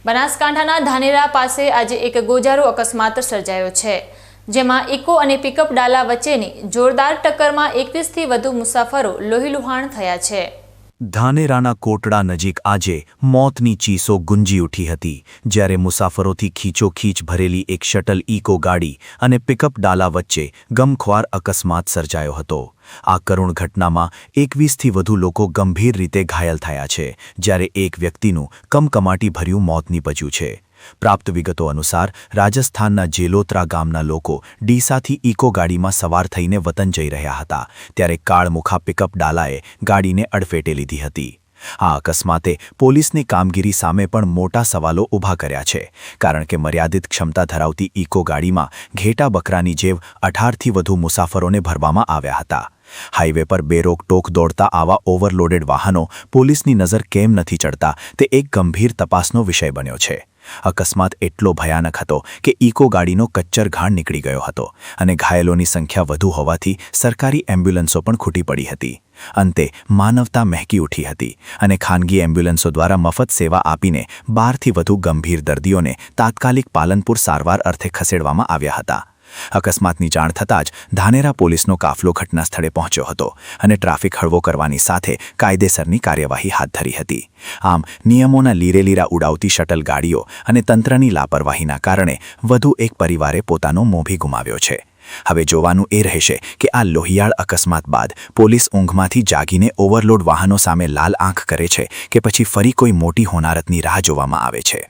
બનાસકાંઠાના ધાનેરા પાસે આજે એક ગોજારો અકસ્માત સર્જાયો છે, જેમાં ઇકો અને પિકઅપ ડાલા વચ્ચેની જોરદાર ટક્કરમાં 21થી વધુ મુસાફરો લોહીલુહાણ થયા છે। ધાનેરાના કોટડા નજીક આજે મોતની ચીસો ગુંજી ઉઠી હતી, જ્યારે મુસાફરોથી ખીચોખીચ ભરેલી એક શટલ ઇકો ગાડી અને પિકઅપ ડાલા વચ્ચે ગમખ્વાર અકસ્માત સર્જાયો હતો। આ કરુણ ઘટનામાં 21થી વધુ લોકો ગંભીર રીતે ઘાયલ થયા છે, જ્યારે એક વ્યક્તિનું કમકમાટી ભર્યું મોત નીપજ્યું છે। પ્રાપ્ત વિગતો અનુસાર રાજસ્થાનના જેલોત્રા ગામના લોકો ડીસાથી ઇકો ગાડીમાં સવાર થઈને વતન જઈ રહ્યા હતા, ત્યારે કાળમુખા પિકઅપ ડાલાએ ગાડીને અડફેટે લીધી હતી। આ અકસ્માતે પોલીસની કામગીરી સામે પણ મોટા સવાલો ઊભા કર્યા છે, કારણ કે મર્યાદિત ક્ષમતા ધરાવતી ઇકો ગાડીમાં ઘેટા બકરાની જેવ 18થી વધુ મુસાફરોને ભરવામાં આવ્યા હતા। હાઈવે પર બેરોકટોક દોડતા આવા ઓવરલોડેડ વાહનો પોલીસની નજર કેમ નથી ચડતા, તે એક ગંભીર તપાસનો વિષય બન્યો છે। અકસ્માત એટલો ભયાનક હતો કે ઇકો ગાડીનો કચ્ચર ઘાણ નીકળી ગયો હતો અને ઘાયલોની સંખ્યા વધુ હોવાથી સરકારી એમ્બ્યુલન્સો પણ ખૂટી પડી હતી। અંતે માનવતા મહેકી ઉઠી હતી અને ખાનગી એમ્બ્યુલન્સો દ્વારા મફત સેવા આપીને 12થી વધુ ગંભીર દર્દીઓને તાત્કાલિક પાલનપુર સારવાર અર્થે ખસેડવામાં આવ્યા હતા। અકસ્માતની જાણ થતાં જ ધાનેરા પોલીસનો કાફલો ઘટના સ્થળે પહોંચ્યો હતો અને ટ્રાફિક હળવો કરવાની સાથે કાયદેસરની કાર્યવાહી હાથ ધરી હતી। આમ નિયમોના લીરેલીરા ઉડાવતી શટલ ગાડીઓ અને તંત્રની લાપરવાહીના કારણે વધુ એક પરિવારે પોતાનો મોભી ગુમાવ્યો છે। હવે જોવાનું એ રહેશે કે આ લોહિયાળ અકસ્માત બાદ પોલીસ ઊંઘમાંથી જાગીને ઓવરલોડ વાહનો સામે લાલ આંખ કરે છે કે પછી ફરી કોઈ મોટી હોનારતની રાહ જોવામાં આવે છે।